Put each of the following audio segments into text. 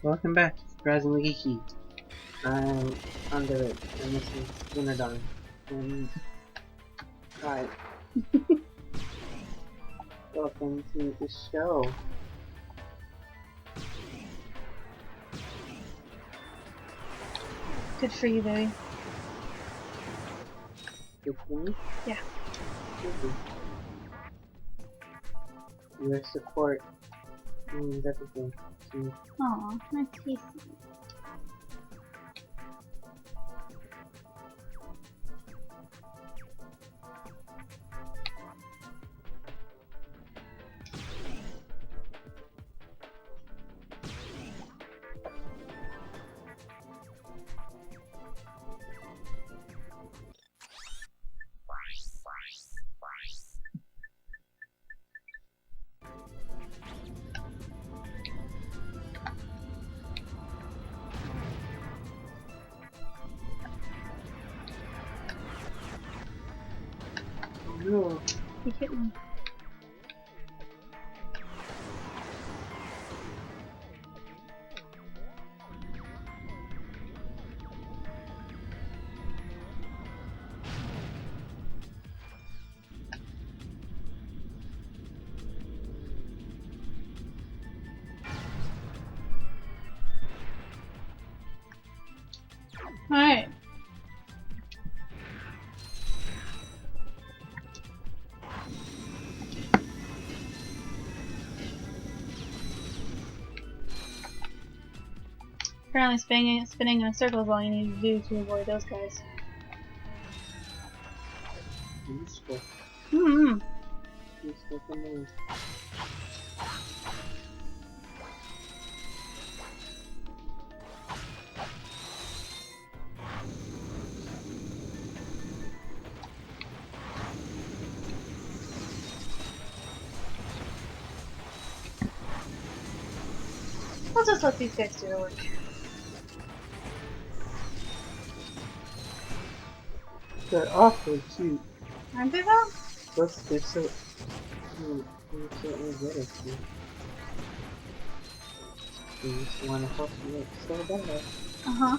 Welcome back to Surprisingly Geeky. I'm under it, and this is LunarDawn. And hi. Welcome to the show. Good for you, baby. Good for me? Yeah. Good. Your support means everything to me. Aw, nice tasty. No. You hit me. Alright. Apparently spinning in a circle is all you need to do to avoid those guys. Useful. Mm-hmm. Useful for me. We'll just let these guys do the work. They're awfully cute. Aren't they though? Plus, they're so... they're so energetic. They just want to help you look so bad. Uh-huh.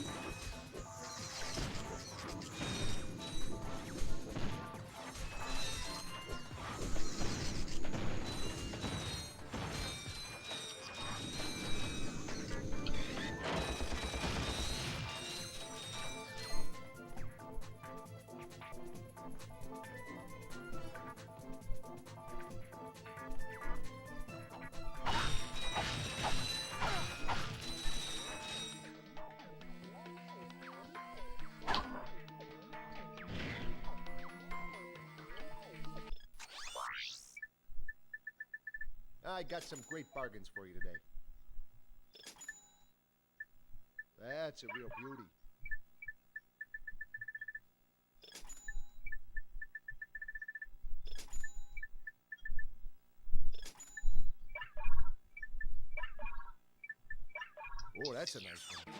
I got some great bargains for you today. That's a real beauty. Oh, that's a nice one.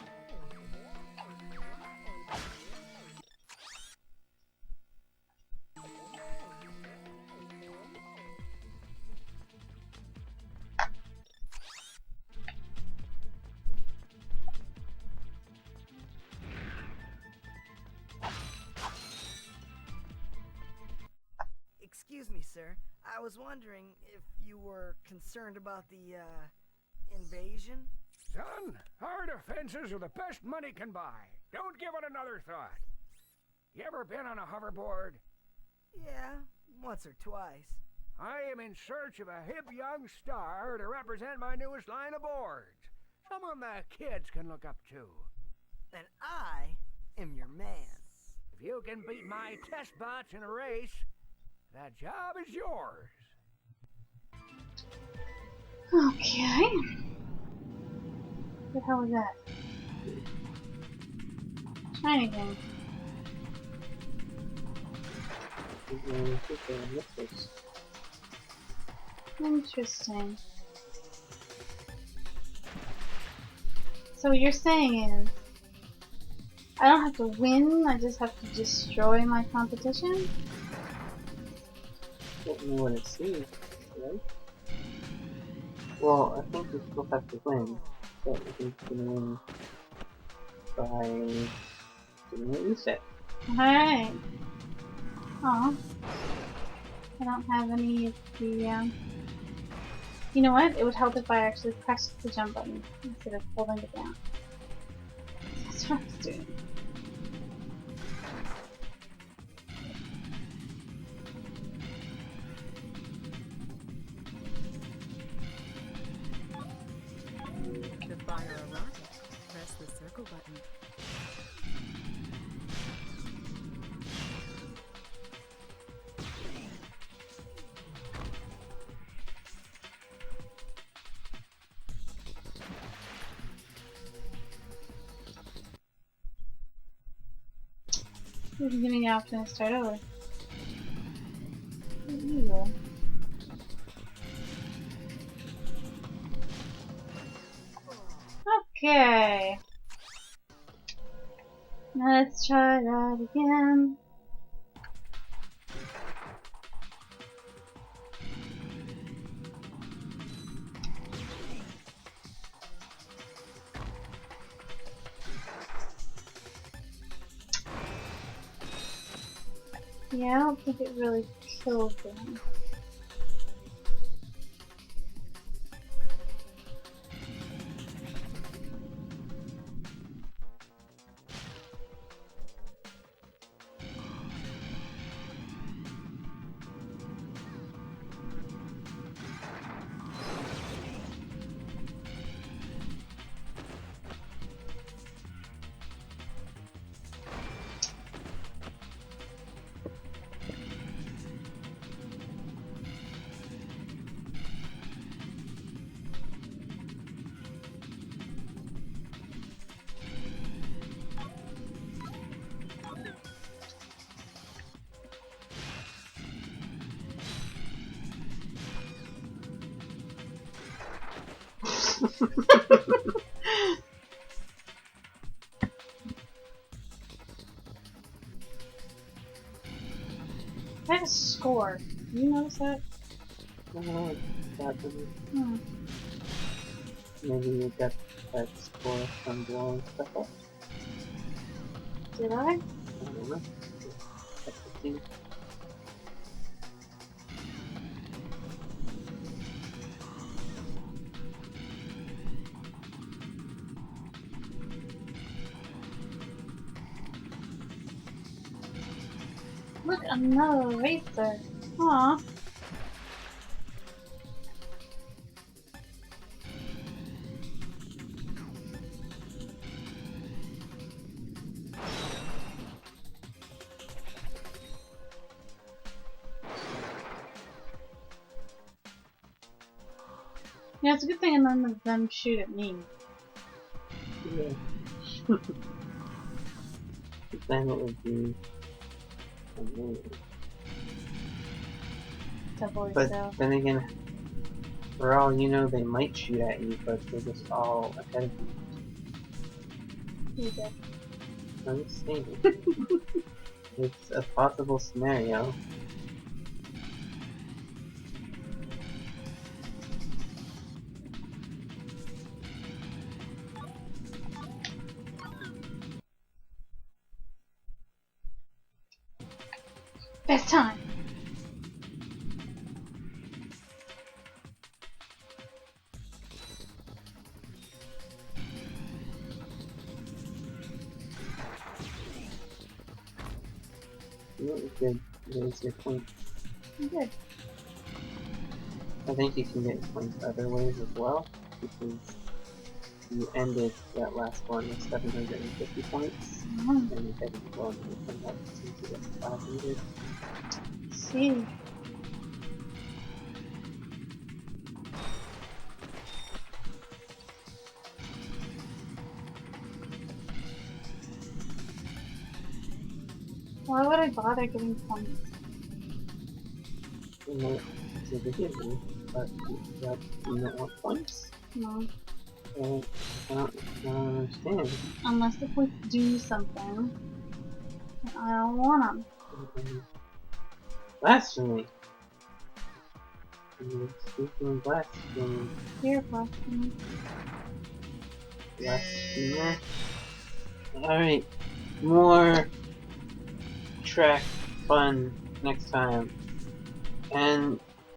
Excuse me, sir. I was wondering if you were concerned about the, invasion? Son, hard offenses are the best money can buy. Don't give it another thought. You ever been on a hoverboard? Yeah, once or twice. I am in search of a hip young star to represent my newest line of boards. Someone the kids can look up to. And I am your man. If you can beat my test bots in a race, that job is yours. Okay. What the hell is that? Shiny thing. Interesting. So what you're saying is, I don't have to win, I just have to destroy my competition? Don't know what it seems, right? Well, I think you still have to win, But I think you can win by doing what you said. Alright. Aw. I don't have any of the, You know what? It would help if I actually pressed the jump button instead of holding it down. That's what I was doing. To fire a rocket, press the circle button. You can give me the option to start over. Evil. Okay. Let's try that again. Yeah, I don't think it really killed them. I have a score. Do you notice that? Hmm. Maybe you got that score from blowing stuff up. Did I? I don't know. Check to see. Look, another racer. Aw. Yeah, it's a good thing none of them shoot at me. Yeah. Then it would be amazing. Double But yourself. then again, for all you know, they might shoot at you, but they're just all ahead of you. You did. I'm just saying. It's a possible scenario. Best time! You could raise your points. You did. I think you can get points other ways as well, because you ended that last one with 750 points, Mm-hmm. and if you go on to come up to get 500. See. Why would I bother getting points? You know, it's a give you, but you don't want points? No. And I don't understand. Unless the points do something. And I don't want them. Blasphemy! You're speaking blasphemy. Here, blasphemy. less humor. Alright, more track fun next time. And